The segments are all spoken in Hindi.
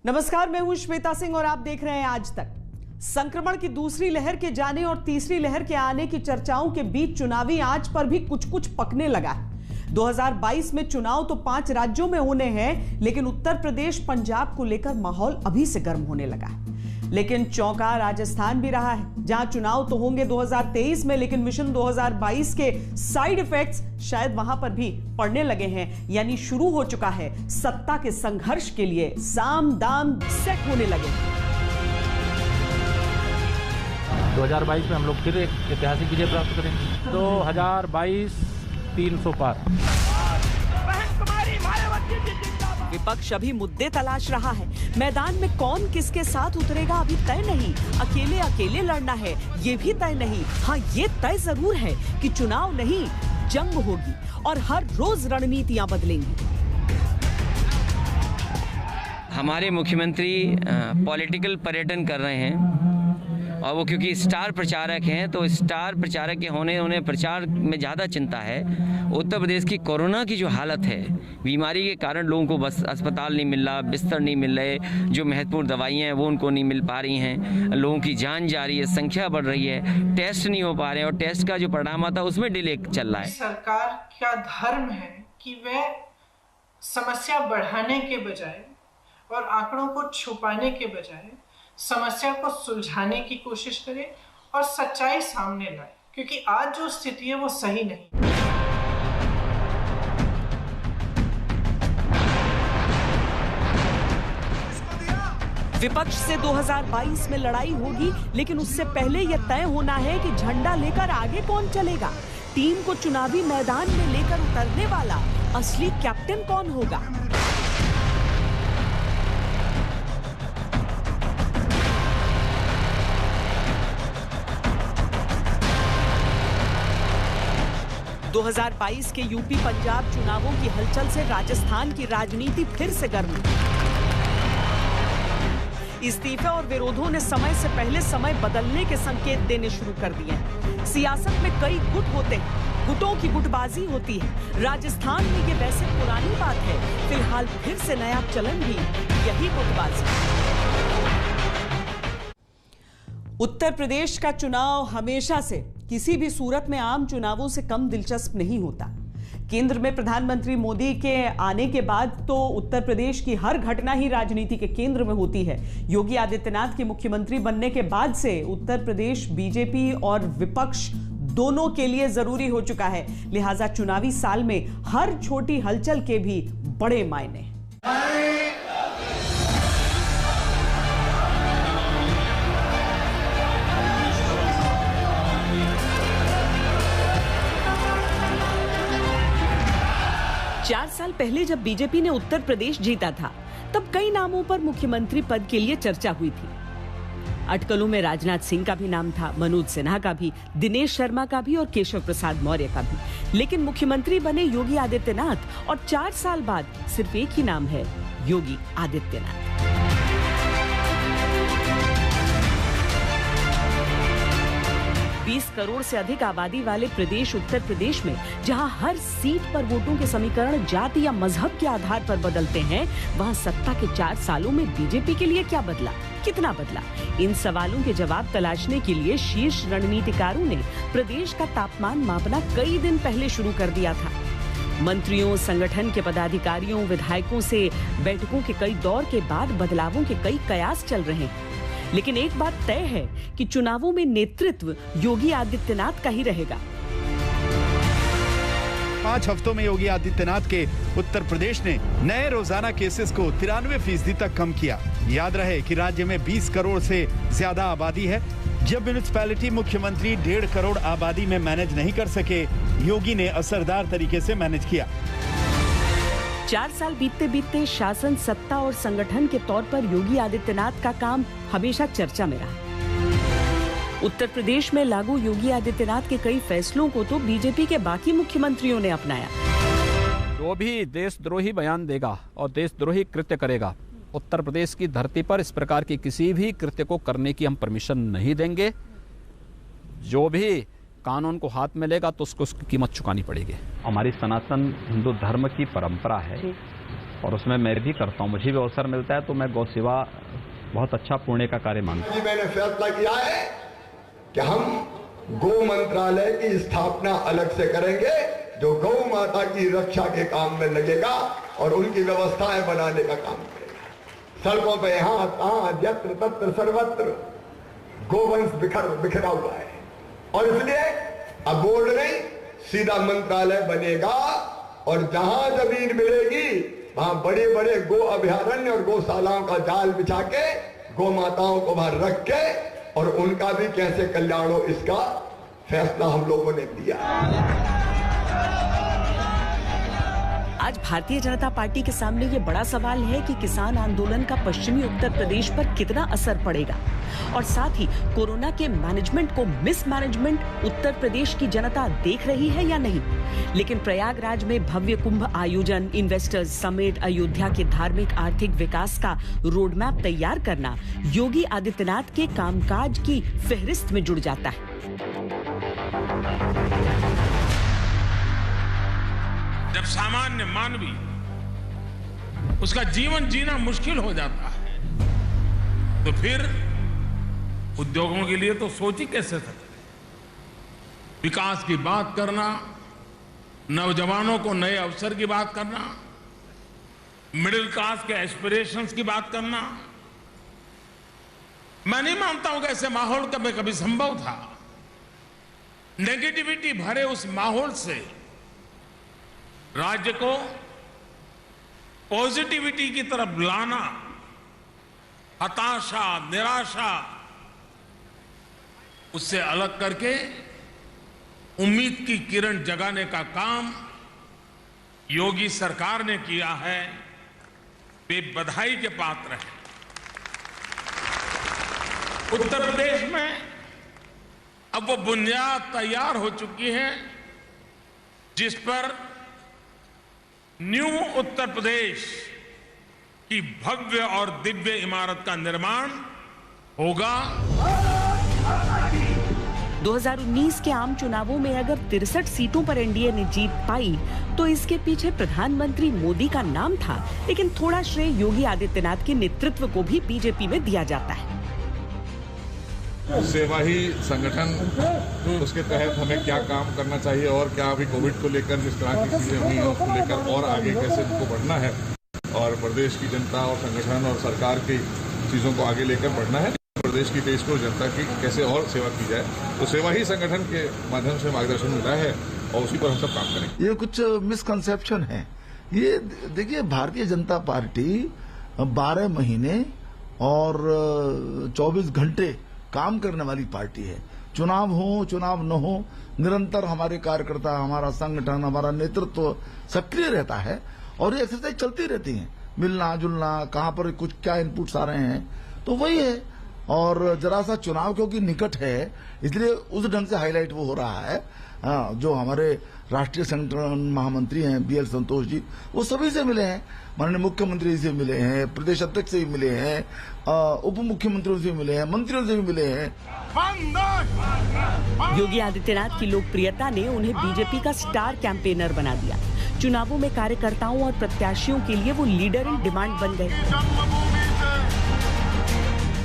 नमस्कार, मैं हूं श्वेता सिंह और आप देख रहे हैं आज तक। संक्रमण की दूसरी लहर के जाने और तीसरी लहर के आने की चर्चाओं के बीच चुनावी आंच पर भी कुछ कुछ पकने लगा है। 2022 में चुनाव तो 5 राज्यों में होने हैं, लेकिन उत्तर प्रदेश, पंजाब को लेकर माहौल अभी से गर्म होने लगा है। लेकिन चौंका राजस्थान भी रहा है, जहां चुनाव तो होंगे 2023 में, लेकिन मिशन 2022 के साइड इफेक्ट्स शायद वहां पर भी पड़ने लगे हैं। यानी शुरू हो चुका है सत्ता के संघर्ष के लिए साम दाम सेट होने लगे। 2022 में हम लोग फिर एक ऐतिहासिक विजय प्राप्त करेंगे। 2022 300 पार। विपक्ष अभी मुद्दे तलाश रहा है। मैदान में कौन किसके साथ उतरेगा अभी तय नहीं। अकेले अकेले लड़ना है ये भी तय नहीं। हाँ, ये तय जरूर है कि चुनाव नहीं, जंग होगी और हर रोज रणनीतियां बदलेंगी। हमारे मुख्यमंत्री पॉलिटिकल पर्यटन कर रहे हैं और वो क्योंकि स्टार प्रचारक हैं, तो स्टार प्रचारक के होने उन्हें प्रचार में ज़्यादा चिंता है। उत्तर प्रदेश की कोरोना की जो हालत है, बीमारी के कारण लोगों को बस अस्पताल नहीं मिल रहा, बिस्तर नहीं मिल रहे, जो महत्वपूर्ण दवाइयाँ हैं वो उनको नहीं मिल पा रही हैं, लोगों की जान जा रही है, संख्या बढ़ रही है, टेस्ट नहीं हो पा रहे हैं और टेस्ट का जो परिणाम आता है उसमें डिले चल रहा है। सरकार का धर्म है कि वह समस्या बढ़ाने के बजाय और आंकड़ों को छुपाने के बजाय समस्या को सुलझाने की कोशिश करे और सच्चाई सामने लाए, क्योंकि आज जो स्थिति है वो सही नहीं। विपक्ष से 2022 में लड़ाई होगी, लेकिन उससे पहले यह तय होना है कि झंडा लेकर आगे कौन चलेगा। टीम को चुनावी मैदान में लेकर उतरने वाला असली कैप्टन कौन होगा। – 2022 के यूपी पंजाब चुनावों की हलचल से राजस्थान की राजनीति फिर से गर्म। इस्तीफे और विरोधों ने समय से पहले समय बदलने के संकेत देने शुरू कर दिए हैं। सियासत में कई गुट होते हैं, गुटों की गुटबाजी होती है। राजस्थान में ये वैसे पुरानी बात है, फिलहाल फिर से नया चलन भी यही गुटबाजी। उत्तर प्रदेश का चुनाव हमेशा से किसी भी सूरत में आम चुनावों से कम दिलचस्प नहीं होता। केंद्र में प्रधानमंत्री मोदी के आने के बाद तो उत्तर प्रदेश की हर घटना ही राजनीति के केंद्र में होती है। योगी आदित्यनाथ के मुख्यमंत्री बनने के बाद से उत्तर प्रदेश बीजेपी और विपक्ष दोनों के लिए जरूरी हो चुका है। लिहाजा चुनावी साल में हर छोटी हलचल के भी बड़े मायने। 4 साल पहले जब बीजेपी ने उत्तर प्रदेश जीता था, तब कई नामों पर मुख्यमंत्री पद के लिए चर्चा हुई थी। अटकलों में राजनाथ सिंह का भी नाम था, मनोज सिन्हा का भी, दिनेश शर्मा का भी और केशव प्रसाद मौर्य का भी। लेकिन मुख्यमंत्री बने योगी आदित्यनाथ और 4 साल बाद सिर्फ एक ही नाम है, योगी आदित्यनाथ। बीस करोड़ से अधिक आबादी वाले प्रदेश उत्तर प्रदेश में, जहां हर सीट पर वोटों के समीकरण जाति या मजहब के आधार पर बदलते हैं, वहां सत्ता के 4 सालों में बीजेपी के लिए क्या बदला, कितना बदला? इन सवालों के जवाब तलाशने के लिए शीर्ष रणनीतिकारों ने प्रदेश का तापमान मापना कई दिन पहले शुरू कर दिया था। मंत्रियों, संगठन के पदाधिकारियों, विधायकों से बैठकों के कई दौर के बाद बदलावों के कई कयास चल रहे हैं। लेकिन एक बात तय है कि चुनावों में नेतृत्व योगी आदित्यनाथ का ही रहेगा। 5 हफ्तों में योगी आदित्यनाथ के उत्तर प्रदेश ने नए रोजाना केसेस को 93% तक कम किया। याद रहे कि राज्य में 20 करोड़ से ज्यादा आबादी है। जब म्युनिसिपैलिटी मुख्यमंत्री 1.5 करोड़ आबादी में मैनेज नहीं कर सके, योगी ने असरदार तरीके से मैनेज किया। 4 साल बीतते बीतते शासन, सत्ता और संगठन के तौर पर योगी आदित्यनाथ का काम हमेशा चर्चा में रहा। उत्तर प्रदेश में लागू योगी आदित्यनाथ के कई फैसलों को तो बीजेपी के बाकी मुख्यमंत्रियों ने अपनाया। जो भी देशद्रोही बयान देगा और देशद्रोही कृत्य करेगा, उत्तर प्रदेश की धरती पर इस प्रकार की किसी भी कृत्य को करने की हम परमिशन नहीं देंगे। जो भी कानून को हाथ में लेगा तो उसको उसकी कीमत चुकानी पड़ेगी। हमारी सनातन हिंदू धर्म की परंपरा है और उसमें मैं भी करता हूँ, मुझे भी अवसर मिलता है तो मैं गौ सेवा बहुत अच्छा पुण्य का कार्य मानता हूँ। मैंने फैसला किया है कि हम गौ मंत्रालय की स्थापना अलग से करेंगे, जो गौ माता की रक्षा के काम में लगेगा और उनकी व्यवस्थाएं बनाने का काम करेगा। सड़कों पे यहाँ तहाँ यत्र तत्र सर्वत्र गोवंश बिखरा हुआ है और इसलिए अब बोर्ड नहीं, सीधा मंत्रालय बनेगा और जहां जमीन मिलेगी वहां बड़े बड़े गो अभयारण्य और गौशालाओं का जाल बिछा के गौ माताओं को वहां रख के और उनका भी कैसे कल्याण हो, इसका फैसला हम लोगों ने दिया। आज भारतीय जनता पार्टी के सामने ये बड़ा सवाल है कि किसान आंदोलन का पश्चिमी उत्तर प्रदेश पर कितना असर पड़ेगा और साथ ही कोरोना के मैनेजमेंट को मिसमैनेजमेंट उत्तर प्रदेश की जनता देख रही है या नहीं। लेकिन प्रयागराज में भव्य कुंभ आयोजन, इन्वेस्टर्स समेत अयोध्या के धार्मिक आर्थिक विकास का रोड मैप तैयार करना योगी आदित्यनाथ के कामकाज की फहरिस्त में जुड़ जाता है। जब सामान्य मानवी उसका जीवन जीना मुश्किल हो जाता है तो फिर उद्योगों के लिए तो सोच ही कैसे सकते। विकास की बात करना, नौजवानों को नए अवसर की बात करना, मिडिल क्लास के एस्पिरेशंस की बात करना, मैं नहीं मानता हूं कि ऐसे माहौल में कभी संभव था। नेगेटिविटी भरे उस माहौल से राज्य को पॉजिटिविटी की तरफ लाना, हताशा, निराशा, उससे अलग करके उम्मीद की किरण जगाने का काम योगी सरकार ने किया है। वे बधाई के पात्र हैं। उत्तर प्रदेश में अब वो बुनियाद तैयार हो चुकी है जिस पर न्यू उत्तर प्रदेश की भव्य और दिव्य इमारत का निर्माण होगा। 2019 के आम चुनावों में अगर 63 सीटों पर एनडीए ने जीत पाई तो इसके पीछे प्रधानमंत्री मोदी का नाम था, लेकिन थोड़ा श्रेय योगी आदित्यनाथ के नेतृत्व को भी बीजेपी में दिया जाता है। सेवा ही संगठन, उसके तहत हमें क्या काम करना चाहिए और क्या अभी कोविड को लेकर जिस तरह की चीजें हुई हैं उसको लेकर और आगे कैसे उनको बढ़ना है और प्रदेश की जनता और संगठन और सरकार की चीजों को आगे लेकर बढ़ना है। प्रदेश की, देश को, जनता की कैसे और सेवा की जाए, तो सेवा ही संगठन के माध्यम से मार्गदर्शन मिला है और उसी पर हम सब काम करेंगे। ये कुछ मिसकंसेप्शन है। ये देखिए, भारतीय जनता पार्टी 12 महीने और 24 घंटे काम करने वाली पार्टी है। चुनाव हो चुनाव न हो, निरंतर हमारे कार्यकर्ता, हमारा संगठन, हमारा नेतृत्व सक्रिय रहता है और ये एक्सरसाइज चलती रहती है। मिलना जुलना, कहां पर कुछ क्या इनपुट्स आ रहे हैं, तो वही है। और जरा सा चुनाव क्योंकि निकट है इसलिए उस ढंग से हाईलाइट वो हो रहा है। जो हमारे राष्ट्रीय संगठन महामंत्री हैं BL संतोष जी, वो सभी से मिले हैं, माननीय मुख्यमंत्री से मिले हैं, प्रदेश अध्यक्ष से भी मिले हैं, उप मुख्यमंत्रियों से भी मिले हैं, मंत्रियों से भी मिले हैं। योगी आदित्यनाथ की लोकप्रियता ने उन्हें बीजेपी का स्टार कैंपेनर बना दिया। चुनावों में कार्यकर्ताओं और प्रत्याशियों के लिए वो लीडर इन डिमांड बन गए।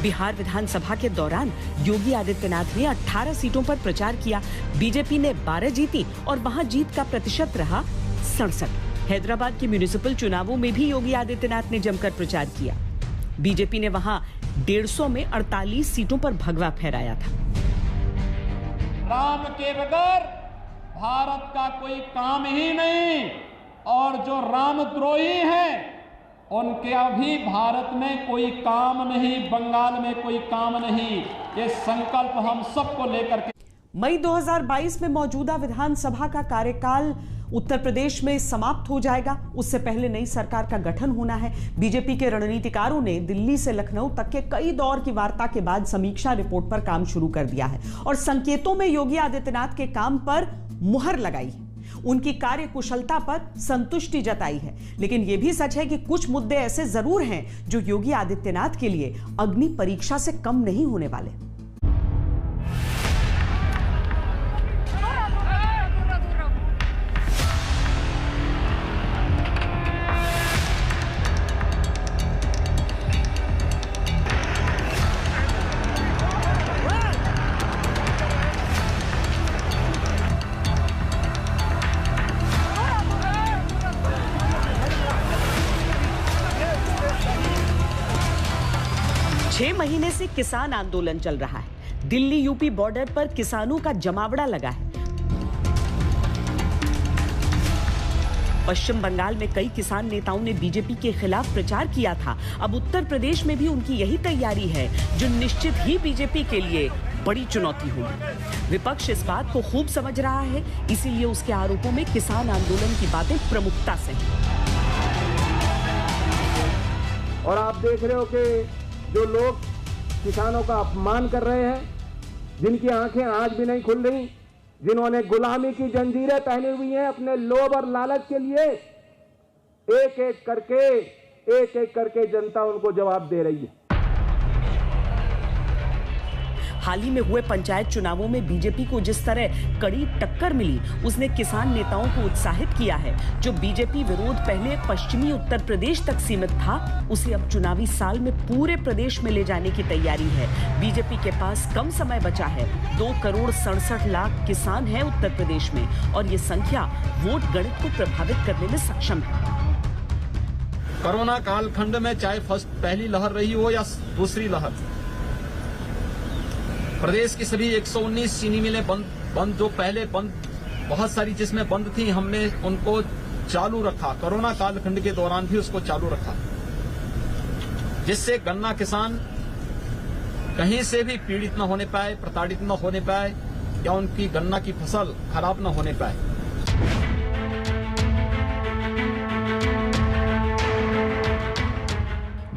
बिहार विधानसभा के दौरान योगी आदित्यनाथ ने 18 सीटों पर प्रचार किया। बीजेपी ने 12 जीती और वहां जीत का प्रतिशत रहा 67। हैदराबाद के म्युनिसिपल चुनावों में भी योगी आदित्यनाथ ने जमकर प्रचार किया। बीजेपी ने वहां 150 में 48 सीटों पर भगवा फहराया था। राम के बगैर भारत का कोई काम ही नहीं और जो रामद्रोही हैं उनके अभी भारत में कोई काम नहीं, बंगाल में कोई काम नहीं। ये संकल्प हम सबको लेकर के मई 2022 में मौजूदा विधानसभा का कार्यकाल उत्तर प्रदेश में समाप्त हो जाएगा। उससे पहले नई सरकार का गठन होना है। बीजेपी के रणनीतिकारों ने दिल्ली से लखनऊ तक के कई दौर की वार्ता के बाद समीक्षा रिपोर्ट पर काम शुरू कर दिया है और संकेतों में योगी आदित्यनाथ के काम पर मुहर लगाई है। उनकी कार्य कुशलता पर संतुष्टि जताई है। लेकिन यह भी सच है कि कुछ मुद्दे ऐसे जरूर हैं जो योगी आदित्यनाथ के लिए अग्नि परीक्षा से कम नहीं होने वाले। 6 महीने से किसान आंदोलन चल रहा है। दिल्ली यूपी बॉर्डर पर किसानों का जमावड़ा लगा है। पश्चिम बंगाल में कई किसान नेताओं ने बीजेपी के खिलाफ प्रचार किया था। अब उत्तर प्रदेश में भी उनकी यही तैयारी है, जो निश्चित ही बीजेपी के लिए बड़ी चुनौती होगी। विपक्ष इस बात को खूब समझ रहा है, इसीलिए उसके आरोपों में किसान आंदोलन की बातें प्रमुखता से हैं। और आप देख रहे हो कि जो लोग किसानों का अपमान कर रहे हैं, जिनकी आंखें आज भी नहीं खुल रही, जिन्होंने गुलामी की जंजीरें पहनी हुई हैं अपने लोभ और लालच के लिए, एक एक करके जनता उनको जवाब दे रही है। हाल ही में हुए पंचायत चुनावों में बीजेपी को जिस तरह कड़ी टक्कर मिली, उसने किसान नेताओं को उत्साहित किया है। जो बीजेपी विरोध पहले पश्चिमी उत्तर प्रदेश तक सीमित था, उसे अब चुनावी साल में पूरे प्रदेश में ले जाने की तैयारी है। बीजेपी के पास कम समय बचा है। 2,67,00,000 किसान हैं उत्तर प्रदेश में, और ये संख्या वोट गणित को प्रभावित करने में सक्षम है। कोरोना कालखंड में चाहे पहली लहर रही हो या दूसरी लहर, प्रदेश की सभी 119 चीनी मिलें बंद जो पहले बंद बहुत सारी जिसमें बंद थी, हमने उनको चालू रखा। कोरोना कालखंड के दौरान भी उसको चालू रखा, जिससे गन्ना किसान कहीं से भी पीड़ित न होने पाए, प्रताड़ित न होने पाए, या उनकी गन्ना की फसल खराब न होने पाए।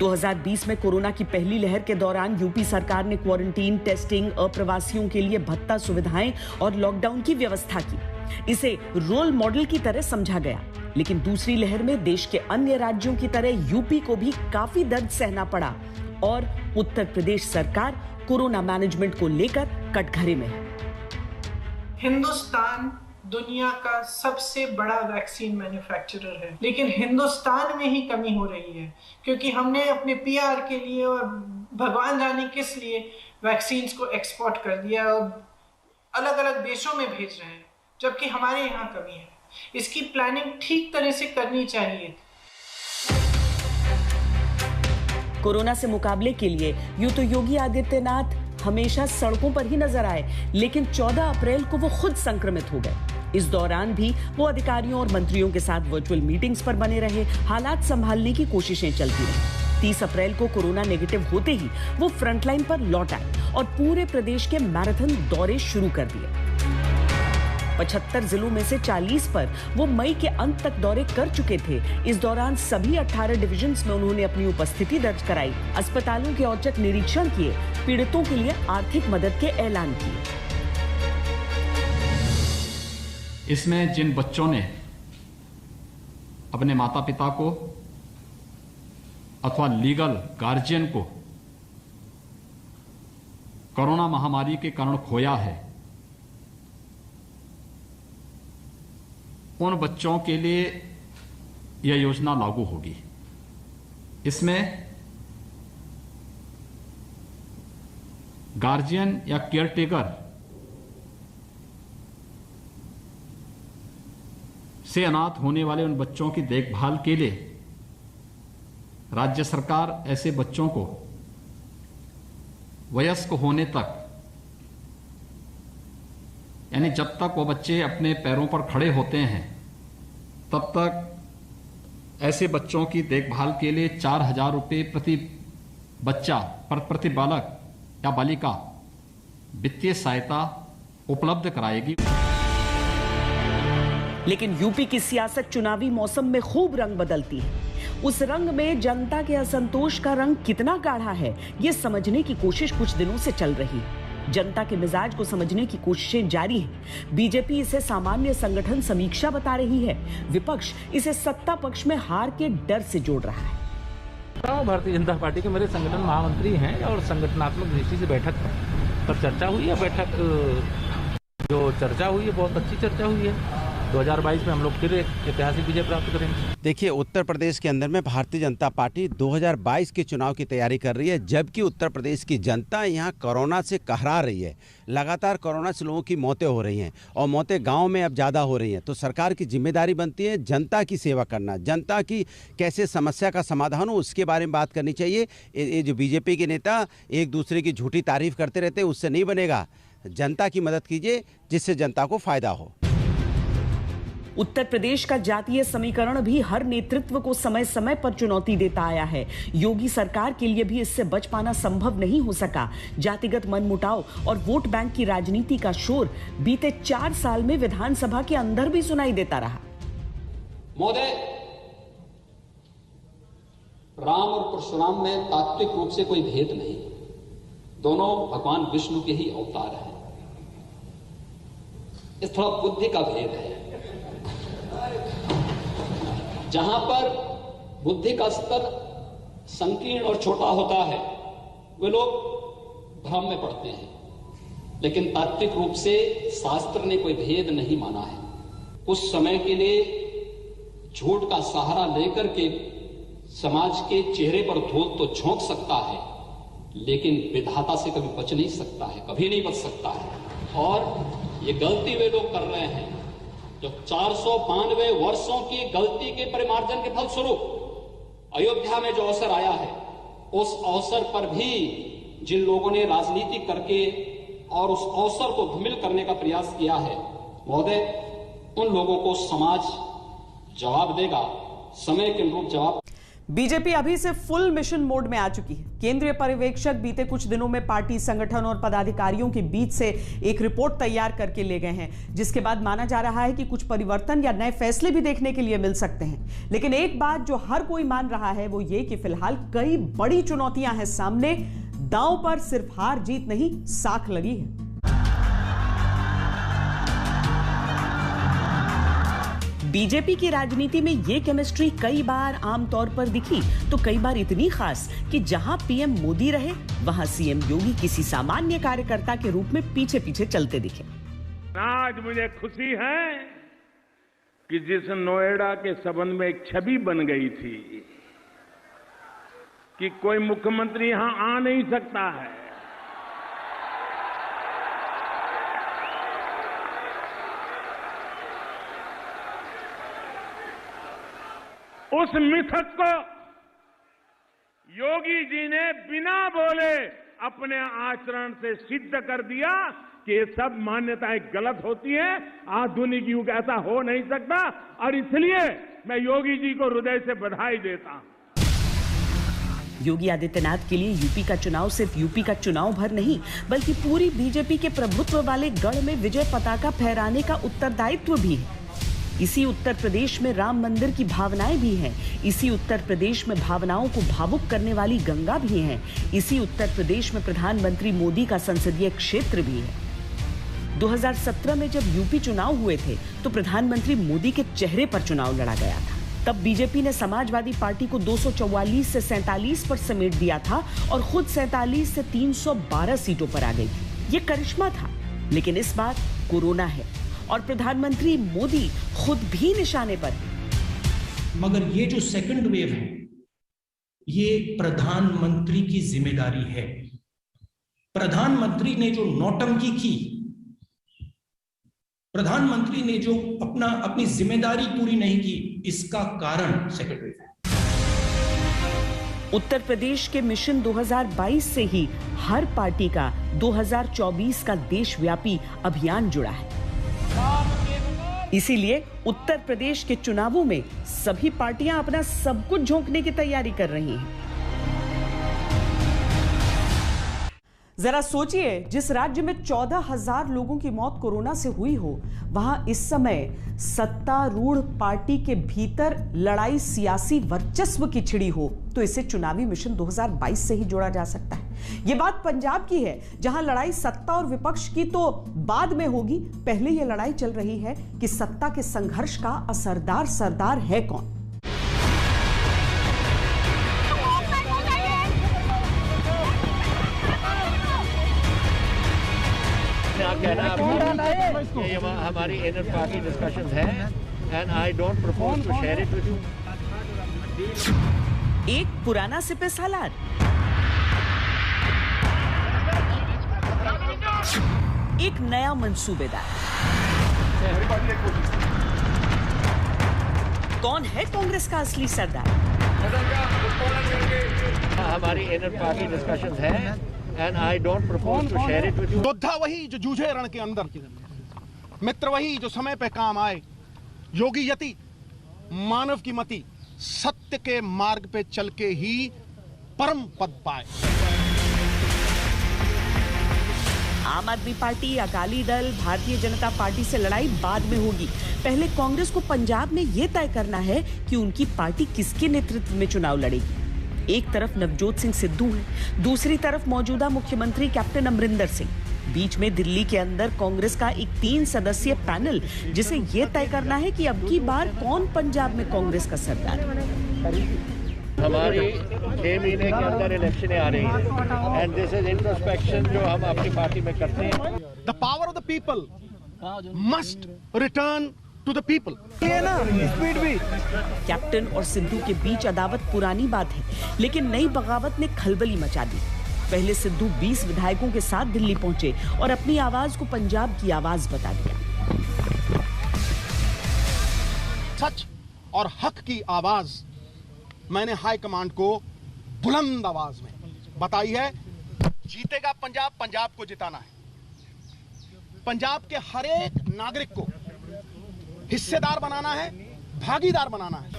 दो 2020 में कोरोना की पहली लहर के दौरान यूपी सरकार ने क्वारंटीन, टेस्टिंग, अप्रवासियों के लिए भत्ता सुविधाएं और लॉकडाउन की व्यवस्था की। इसे रोल मॉडल की तरह समझा गया। लेकिन दूसरी लहर में देश के अन्य राज्यों की तरह यूपी को भी काफी दर्द सहना पड़ा, और उत्तर प्रदेश सरकार कोरोना मैनेजमेंट को लेकर कटघरे में है। हिंदुस्तान दुनिया का सबसे बड़ा वैक्सीन मैन्युफैक्चरर है, लेकिन हिंदुस्तान में ही कमी हो रही है, क्योंकि हमने अपने पीआर के लिए और भगवान जाने किस लिए वैक्सीन्स को एक्सपोर्ट कर दिया और अलग अलग देशों में भेज रहे हैं, जबकि हमारे यहाँ कमी है। इसकी प्लानिंग ठीक तरह से करनी चाहिए। कोरोना से मुकाबले के लिए यूं तो योगी आदित्यनाथ हमेशा सड़कों पर ही नजर आए, लेकिन 14 अप्रैल को वो खुद संक्रमित हो गए। इस दौरान भी वो अधिकारियों और मंत्रियों के साथ वर्चुअल मीटिंग्स पर बने रहे, हालात संभालने की कोशिशें चलती रही। 30 अप्रैल को कोरोना नेगेटिव होते ही वो फ्रंटलाइन पर लौट आए और पूरे प्रदेश के मैराथन दौरे शुरू कर दिए। 75 जिलों में से 40 पर वो मई के अंत तक दौरे कर चुके थे। इस दौरान सभी 18 डिविजन्स में उन्होंने अपनी उपस्थिति दर्ज कराई, अस्पतालों के औचक निरीक्षण किए, पीड़ितों के लिए आर्थिक मदद के ऐलान किए। इसमें जिन बच्चों ने अपने माता पिता को अथवा लीगल गार्जियन को कोरोना महामारी के कारण खोया है, उन बच्चों के लिए यह योजना लागू होगी। इसमें गार्जियन या केयरटेकर से अनाथ होने वाले उन बच्चों की देखभाल के लिए राज्य सरकार ऐसे बच्चों को वयस्क होने तक, यानी जब तक वो बच्चे अपने पैरों पर खड़े होते हैं, तब तक ऐसे बच्चों की देखभाल के लिए 4,000 रुपये प्रति बच्चा प्रति बालक या बालिका वित्तीय सहायता उपलब्ध कराएगी। लेकिन यूपी की सियासत चुनावी मौसम में खूब रंग बदलती है। उस रंग में जनता के असंतोष का रंग कितना गाढ़ा है, ये समझने की कोशिश कुछ दिनों से चल रही है। जनता के मिजाज को समझने की कोशिशें जारी हैं। बीजेपी इसे सामान्य संगठन समीक्षा बता रही है, विपक्ष इसे सत्ता पक्ष में हार के डर से जोड़ रहा है। भारतीय जनता पार्टी के मेरे संगठन महामंत्री हैं और संगठनात्मक दृष्टि से बैठक पर चर्चा हुई है। बैठक जो चर्चा हुई है बहुत अच्छी चर्चा हुई है। 2022 में हम लोग फिर एक ऐतिहासिक विजय प्राप्त करेंगे। देखिए, उत्तर प्रदेश के अंदर में भारतीय जनता पार्टी 2022 के चुनाव की तैयारी कर रही है, जबकि उत्तर प्रदेश की जनता यहाँ कोरोना से कहरा रही है। लगातार कोरोना से लोगों की मौतें हो रही हैं और मौतें गांव में अब ज़्यादा हो रही हैं। तो सरकार की जिम्मेदारी बनती है जनता की सेवा करना, जनता की कैसे समस्या का समाधान हो उसके बारे में बात करनी चाहिए। ये जो बीजेपी के नेता एक दूसरे की झूठी तारीफ करते रहते हैं, उससे नहीं बनेगा। जनता की मदद कीजिए जिससे जनता को फायदा हो। उत्तर प्रदेश का जातीय समीकरण भी हर नेतृत्व को समय समय पर चुनौती देता आया है। योगी सरकार के लिए भी इससे बच पाना संभव नहीं हो सका। जातिगत मनमुटाव और वोट बैंक की राजनीति का शोर बीते 4 साल में विधानसभा के अंदर भी सुनाई देता रहा। महोदय, राम और परशुराम में तात्विक रूप से कोई भेद नहीं, दोनों भगवान विष्णु के ही अवतार हैं। इस थोड़ा बुद्धि का भेद है। जहां पर बुद्धि का स्तर संकीर्ण और छोटा होता है वे लोग भ्रम में पड़ते हैं, लेकिन तात्विक रूप से शास्त्र ने कोई भेद नहीं माना है। उस समय के लिए झूठ का सहारा लेकर के समाज के चेहरे पर धूल तो झोंक सकता है, लेकिन विधाता से कभी बच नहीं सकता है, कभी नहीं बच सकता है। और ये गलती वे लोग कर रहे हैं जो 492 वर्षों की गलती के परिमार्जन के फलस्वरूप अयोध्या में जो अवसर आया है, उस अवसर पर भी जिन लोगों ने राजनीति करके और उस अवसर को धूमिल करने का प्रयास किया है, महोदय, उन लोगों को समाज जवाब देगा, समय के अनुरूप जवाब। बीजेपी अभी से फुल मिशन मोड में आ चुकी है। केंद्रीय पर्यवेक्षक बीते कुछ दिनों में पार्टी संगठन और पदाधिकारियों के बीच से एक रिपोर्ट तैयार करके ले गए हैं, जिसके बाद माना जा रहा है कि कुछ परिवर्तन या नए फैसले भी देखने के लिए मिल सकते हैं। लेकिन एक बात जो हर कोई मान रहा है वो ये कि फिलहाल कई बड़ी चुनौतियां हैं सामने। दांव पर सिर्फ हार जीत नहीं, साख लगी है। बीजेपी की राजनीति में ये केमिस्ट्री कई बार आमतौर पर दिखी, तो कई बार इतनी खास कि जहां पीएम मोदी रहे वहां सीएम योगी किसी सामान्य कार्यकर्ता के रूप में पीछे पीछे चलते दिखे। आज मुझे खुशी है कि जिस नोएडा के संबंध में एक छवि बन गई थी कि कोई मुख्यमंत्री यहां आ नहीं सकता है, उस मिथक को योगी जी ने बिना बोले अपने आचरण से सिद्ध कर दिया कि ये सब मान्यताएं गलत होती हैं, आधुनिक युग ऐसा हो नहीं सकता। और इसलिए मैं योगी जी को हृदय से बधाई देता हूं। योगी आदित्यनाथ के लिए यूपी का चुनाव सिर्फ यूपी का चुनाव भर नहीं, बल्कि पूरी बीजेपी के प्रभुत्व वाले गढ़ में विजय पताका फहराने का उत्तरदायित्व भी है। इसी उत्तर प्रदेश में राम मंदिर की भावनाएं भी हैं। इसी उत्तर प्रदेश में भावनाओं को भावुक करने वाली गंगा भी है। इसी उत्तर प्रदेश में प्रधानमंत्री मोदी का संसदीय क्षेत्र भी है। 2017 में जब यूपी चुनाव हुए थे तो प्रधानमंत्री मोदी के चेहरे पर चुनाव लड़ा गया था। तब बीजेपी ने समाजवादी पार्टी को 244 से 47 पर समेट दिया था और खुद 47 से 312 सीटों पर आ गई थी। ये करिश्मा था। लेकिन इस बार कोरोना है और प्रधानमंत्री मोदी खुद भी निशाने पर है। मगर ये जो सेकंड वेव है, ये प्रधानमंत्री की जिम्मेदारी है। प्रधानमंत्री ने जो नौटंकी की, प्रधानमंत्री ने जो अपनी जिम्मेदारी पूरी नहीं की, इसका कारण सेकंड वेव है। उत्तर प्रदेश के मिशन 2022 से ही हर पार्टी का 2024 का देशव्यापी अभियान जुड़ा है। इसीलिए उत्तर प्रदेश के चुनावों में सभी पार्टियां अपना सब कुछ झोंकने की तैयारी कर रही हैं। जरा सोचिए, जिस राज्य में 14,000 लोगों की मौत कोरोना से हुई हो, वहां इस समय सत्तारूढ़ पार्टी के भीतर लड़ाई सियासी वर्चस्व की छिड़ी हो, तो इसे चुनावी मिशन 2022 से ही जोड़ा जा सकता है। यह बात पंजाब की है, जहां लड़ाई सत्ता और विपक्ष की तो बाद में होगी। पहले यह लड़ाई चल रही है कि सत्ता के संघर्ष का असरदार सरदार है कौन। कहना आपको ये हमारी इनर पार्टी डिस्कशंस हैं and I don't propose to share it with you. एक पुराना सिपह सालार, एक नया मंसूबेदार। कौन है कांग्रेस का असली सरदार? हमारी इनर पार्टी डिस्कशंस हैं and I don't propose to share it with you. योद्धा वही जो जूझे रण के अंदर, मित्र वही जो समय पे काम आए, योगी यति मानव की मति, सत्य के मार्ग पे चल के ही परम पद पाए। आम आदमी पार्टी, अकाली दल, भारतीय जनता पार्टी से लड़ाई बाद में होगी। पहले कांग्रेस को पंजाब में यह तय करना है कि उनकी पार्टी किसके नेतृत्व में चुनाव लड़ेगी। एक तरफ नवजोत सिंह सिद्धू है, दूसरी तरफ मौजूदा मुख्यमंत्री कैप्टन अमरिंदर सिंह, बीच में दिल्ली के अंदर कांग्रेस का एक 3 सदस्यीय पैनल, जिसे यह तय करना है कि अब की बार कौन पंजाब में कांग्रेस का सरदार है। हमारी 6 महीने के अंदर इलेक्शन आ रही है एंड दिस इज इंट्रोस्पेक्शन जो हम अपनी पार्टी में करते हैं। The power of the people must return to the people. Speed भी। कैप्टन और सिद्धू के बीच अदावत पुरानी बात है, लेकिन नई बगावत ने खलबली मचा दी। पहले सिद्धू 20 विधायकों के साथ दिल्ली पहुंचे और अपनी आवाज को पंजाब की आवाज बता दिया। सच और हक की आवाज मैंने हाई कमांड को बुलंद आवाज में बताई है। जीतेगा पंजाब, पंजाब को जिताना है। पंजाब के हर एक नागरिक को हिस्सेदार बनाना है, भागीदार बनाना है।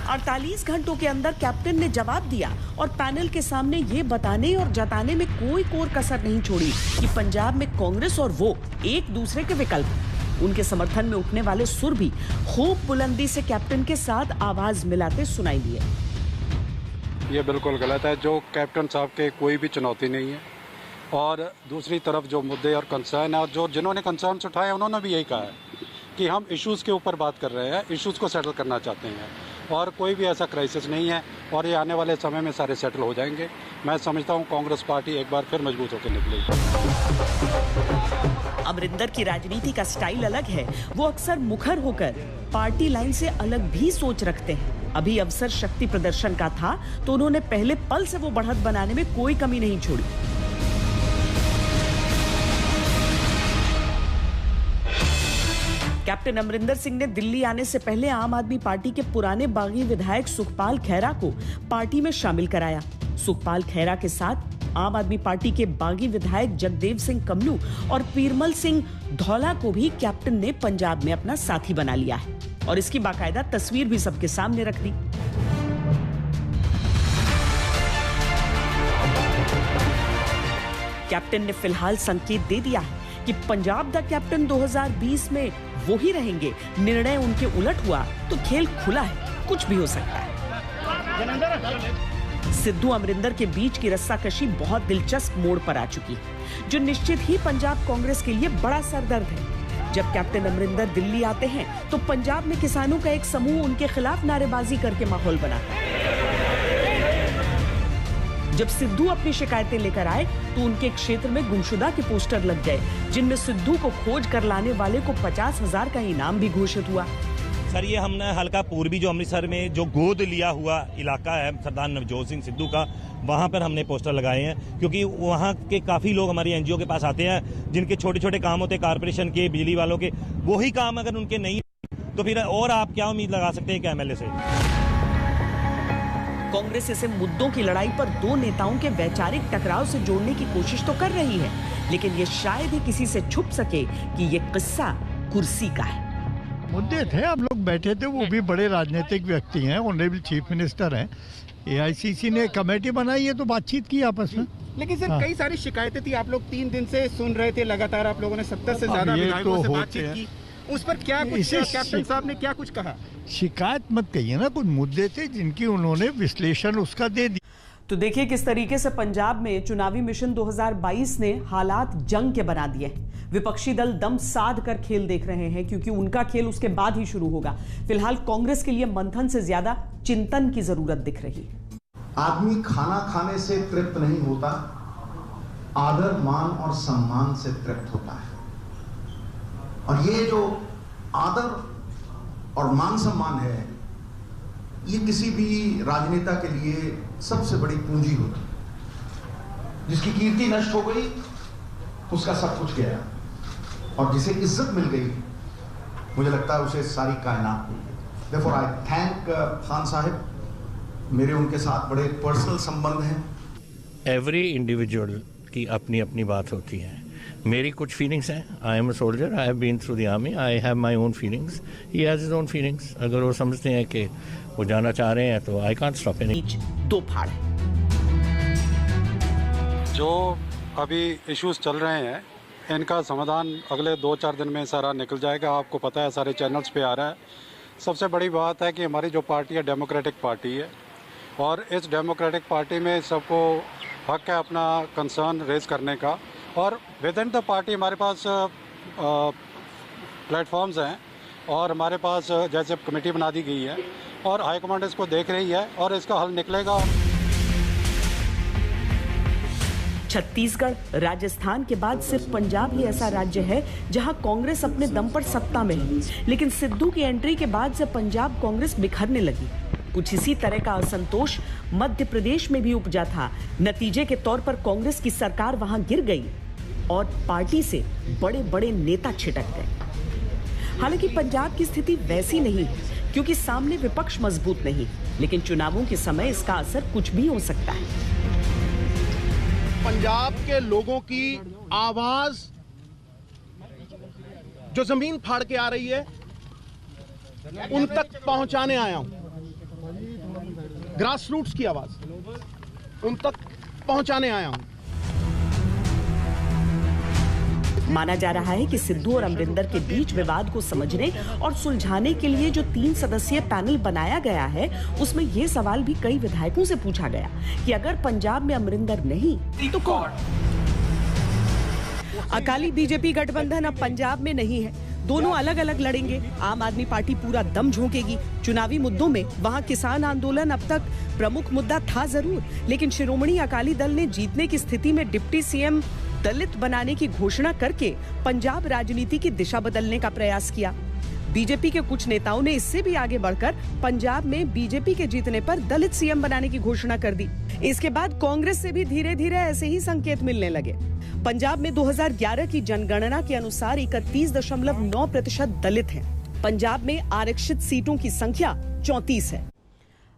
48 घंटों के अंदर कैप्टन ने जवाब दिया और पैनल के सामने ये बताने और जताने में कोई कोर कसर नहीं छोड़ी कि पंजाब में कांग्रेस और वो एक दूसरे के विकल्प। उनके समर्थन में उठने वाले सुर भी खूब बुलंदी से कैप्टन के साथ आवाज मिलाते सुनाई दिए। ये बिल्कुल गलत है। जो कैप्टन साहब के कोई भी चुनौती नहीं है, और दूसरी तरफ जो मुद्दे और कंसर्न है, और जो जिन्होंने कंसर्न उठाए उन्होंने भी यही कहा है कि हम इश्यूज़ के ऊपर बात कर रहे हैं, इश्यूज़ को सेटल करना चाहते हैं, और कोई भी ऐसा क्राइसिस नहीं है और ये आने वाले समय में सारे सेटल हो जाएंगे। मैं समझता हूँ कांग्रेस पार्टी एक बार फिर मजबूत होकर निकलेगी। अमरिंदर की राजनीति का स्टाइल अलग है। वो अक्सर मुखर होकर पार्टी लाइन से अलग भी सोच रखते हैं। अभी अवसर शक्ति प्रदर्शन का था तो उन्होंने पहले पल से वो बढ़त बनाने में कोई कमी नहीं छोड़ी। कैप्टन अमरिंदर सिंह ने दिल्ली आने से पहले आम आदमी पार्टी के पुराने बागी विधायक सुखपाल खैरा को पार्टी में शामिल कराया। सुखपाल खैरा के साथ आम आदमी पार्टी के बागी विधायक जगदेव सिंह कमलू और पीरमल सिंह धौला को भी कैप्टन ने पंजाब में अपना साथी बना लिया है और इसकी बाकायदा तस्वीर भी सबके सामने रख दी। कैप्टन ने फिलहाल संकेत दे दिया है कि पंजाब दा कैप्टन 2020 में वो ही रहेंगे। निर्णय उनके उलट हुआ तो खेल खुला है, कुछ भी हो सकता है। सिद्धू अमरिंदर के बीच की रस्साकशी बहुत दिलचस्प मोड़ पर आ चुकी है, जो निश्चित ही पंजाब कांग्रेस के लिए बड़ा सरदर्द है। जब कैप्टन अमरिंदर दिल्ली आते हैं तो पंजाब में किसानों का एक समूह उनके खिलाफ नारेबाजी करके माहौल बनाता है। जब सिद्धू अपनी शिकायतें लेकर आए तो उनके क्षेत्र में गुमशुदा के पोस्टर लग गए, जिनमें सिद्धू को खोज कर लाने वाले को 50,000 का इनाम भी घोषित हुआ। सर, ये हमने हल्का पूर्वी जो अमृतसर में जो गोद लिया हुआ इलाका है सरदार नवजोत सिंह सिद्धू का, वहाँ पर हमने पोस्टर लगाए हैं, क्योंकि वहाँ के काफ़ी लोग हमारी एनजीओ के पास आते हैं जिनके छोटे छोटे काम होते हैं, कारपोरेशन के, बिजली वालों के। वही काम अगर उनके नहीं तो फिर और आप क्या उम्मीद लगा सकते हैं कि एमएलए से। कांग्रेस इसे मुद्दों की लड़ाई पर दो नेताओं के वैचारिक टकराव से जोड़ने की कोशिश तो कर रही है, लेकिन ये शायद ही किसी से छुप सके कि ये किस्सा कुर्सी का है। मुद्दे थे, हम लोग बैठे थे, वो भी बड़े राजनीतिक व्यक्ति हैं, ऑनरेबल चीफ मिनिस्टर हैं। एआईसीसी ने कमेटी बनाई है तो बातचीत की आपस में। लेकिन सर, कई सारी शिकायतें थी, आप लोग 3 दिन से सुन रहे थे लगातार, आप लोगों ने 70 से ज्यादा विधायकों से बातचीत की, उस पर क्या कुछ कैप्टन साहब ने क्या कुछ कहा? शिकायत मत कहिए ना, कुछ मुद्दे थे जिनकी उन्होंने विश्लेषण उसका दे दिया। तो देखिए किस तरीके से पंजाब में चुनावी मिशन 2022 ने हालात जंग के बना दिए। विपक्षी दल दम साध कर खेल देख रहे हैं, क्योंकि उनका खेल उसके बाद ही शुरू होगा। फिलहाल कांग्रेस के लिए मंथन से ज्यादा चिंतन की जरूरत दिख रही है। आदमी खाना खाने से तृप्त नहीं होता, आदर, मान और सम्मान से तृप्त होता है। और ये जो आदर और मान सम्मान है, ये किसी भी राजनेता के लिए सबसे बड़ी पूंजी होती है। जिसकी कीर्ति नष्ट हो गई उसका सब कुछ गया, और जिसे इज्जत मिल गई मुझे लगता है उसे सारी कायनात मिल गई। Therefore I thank Khan Sahib, मेरे उनके साथ बड़े पर्सनल संबंध हैं। एवरी इंडिविजुअल की अपनी अपनी बात होती है। मेरी कुछ फीलिंग्स हैं। I am a soldier, I have been through the army, I have my own feelings, he has his own feelings. अगर वो समझते हैं कि वो जाना चाह रहे हैं तो आई कांट स्टॉप एनी। दो फाड़ है। जो अभी इश्यूज चल रहे हैं इनका समाधान अगले 2-4 दिन में सारा निकल जाएगा। आपको पता है, सारे चैनल्स पे आ रहा है। सबसे बड़ी बात है कि हमारी जो पार्टी है डेमोक्रेटिक पार्टी है, और इस डेमोक्रेटिक पार्टी में सबको हक है अपना कंसर्न रेज करने का। और विद इन द पार्टी हमारे पास प्लेटफॉर्म्स हैं, और हमारे पास जैसे कमेटी बना दी गई है, और हाईकमांड इसको देख रही है, और इसका हल निकलेगा। छत्तीसगढ़, राजस्थान के बाद सिर्फ पंजाब ही ऐसा राज्य है जहां कांग्रेस अपने दम पर सत्ता में है। लेकिन सिद्धू की एंट्री के बाद से पंजाब कांग्रेस बिखरने लगी। कुछ इसी तरह का असंतोष मध्य प्रदेश में भी उपजा था। नतीजे के तौर पर कांग्रेस की सरकार वहां गिर गई और पार्टी से बड़े बड़े नेता छिटक गए। हालांकि पंजाब की स्थिति वैसी नहीं है, क्योंकि सामने विपक्ष मजबूत नहीं, लेकिन चुनावों के समय इसका असर कुछ भी हो सकता है। पंजाब के लोगों की आवाज जो जमीन फाड़ के आ रही है, उन तक पहुंचाने आया हूं। ग्रास रूट्स की आवाज उन तक पहुंचाने आया हूं। माना जा रहा है कि सिद्धू और अमरिंदर के बीच विवाद को समझने और सुलझाने के लिए जो 3 सदस्यीय पैनल बनाया गया है, उसमें यह सवाल भी कई विधायकों से पूछा गया कि अगर पंजाब में अमरिंदर नहीं तो कौन? अकाली बीजेपी गठबंधन अब पंजाब में नहीं है, दोनों अलग अलग लड़ेंगे। आम आदमी पार्टी पूरा दम झोंकेगी चुनावी मुद्दों में। वहां किसान आंदोलन अब तक प्रमुख मुद्दा था जरूर, लेकिन शिरोमणि अकाली दल ने जीतने की स्थिति में डिप्टी सीएम दलित बनाने की घोषणा करके पंजाब राजनीति की दिशा बदलने का प्रयास किया। बीजेपी के कुछ नेताओं ने इससे भी आगे बढ़कर पंजाब में बीजेपी के जीतने पर दलित सीएम बनाने की घोषणा कर दी। इसके बाद कांग्रेस से भी धीरे धीरे ऐसे ही संकेत मिलने लगे। पंजाब में 2011 की जनगणना के अनुसार 31.9% दलित हैं। पंजाब में आरक्षित सीटों की संख्या 34 है।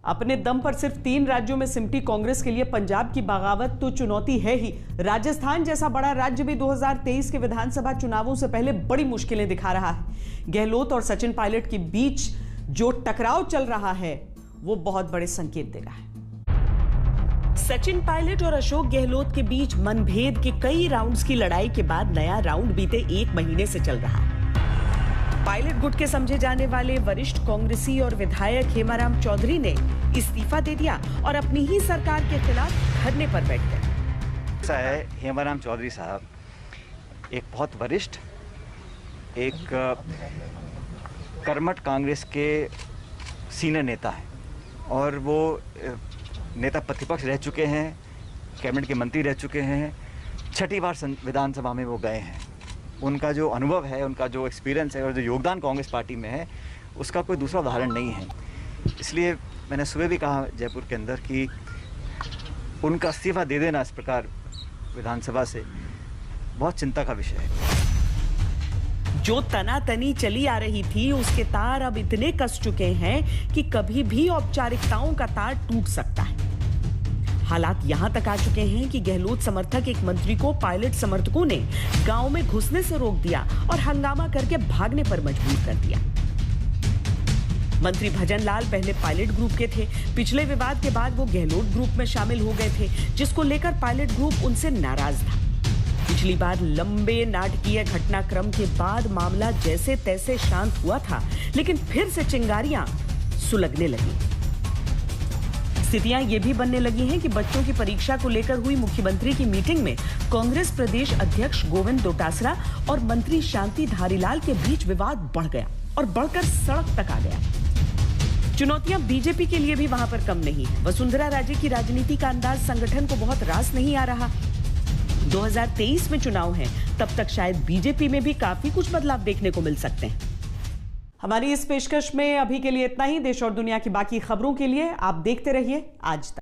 अपने दम पर सिर्फ 3 राज्यों में सिमटी कांग्रेस के लिए पंजाब की बगावत तो चुनौती है ही। राजस्थान जैसा बड़ा राज्य भी 2023 के विधानसभा चुनावों से पहले बड़ी मुश्किलें दिखा रहा है। गहलोत और सचिन पायलट के बीच जो टकराव चल रहा है, वो बहुत बड़े संकेत दे रहा है। सचिन पायलट और अशोक गहलोत के बीच मनभेद के कई राउंड्स की लड़ाई के बाद नया राउंड बीते 1 महीने से चल रहा है। पायलट गुट के समझे जाने वाले वरिष्ठ कांग्रेसी और विधायक हेमाराम चौधरी ने इस्तीफा दे दिया और अपनी ही सरकार के खिलाफ धरने पर बैठ गए। ऐसा है, हेमाराम चौधरी साहब एक बहुत वरिष्ठ, एक कर्मठ कांग्रेस के सीनियर नेता है, और वो नेता प्रतिपक्ष रह चुके हैं, कैबिनेट के मंत्री रह चुके हैं, 6ठी बार विधानसभा में वो गए हैं। उनका जो अनुभव है, उनका जो एक्सपीरियंस है और जो योगदान कांग्रेस पार्टी में है, उसका कोई दूसरा उदाहरण नहीं है। इसलिए मैंने सुबह भी कहा जयपुर के अंदर कि उनका इस्तीफा दे देना इस प्रकार विधानसभा से बहुत चिंता का विषय है। जो तनातनी चली आ रही थी, उसके तार अब इतने कस चुके हैं कि कभी भी औपचारिकताओं का तार टूट सकता है। हालात यहां तक आ चुके हैं कि गहलोत समर्थक एक मंत्री को पायलट समर्थकों ने गांव में घुसने से रोक दिया और हंगामा करके भागने पर मजबूर कर दिया। मंत्री भजन लाल पहले पायलट ग्रुप के थे। पिछले विवाद के बाद वो गहलोत ग्रुप में शामिल हो गए थे, जिसको लेकर पायलट ग्रुप उनसे नाराज था। पिछली बार लंबे नाटकीय घटनाक्रम के बाद मामला जैसे तैसे शांत हुआ था, लेकिन फिर से चिंगारियां सुलगने लगी। स्थितियां ये भी बनने लगी हैं कि बच्चों की परीक्षा को लेकर हुई मुख्यमंत्री की मीटिंग में कांग्रेस प्रदेश अध्यक्ष गोविंद डोटासरा और मंत्री शांति धारीलाल के बीच विवाद बढ़ गया और बढ़कर सड़क तक आ गया। चुनौतियां बीजेपी के लिए भी वहां पर कम नहीं है। वसुंधरा राजे की राजनीति का अंदाज संगठन को बहुत रास नहीं आ रहा। 2023 में चुनाव हैं, तब तक शायद बीजेपी में भी काफी कुछ बदलाव देखने को मिल सकते हैं। हमारी इस पेशकश में अभी के लिए इतना ही। देश और दुनिया की बाकी खबरों के लिए आप देखते रहिए आज तक।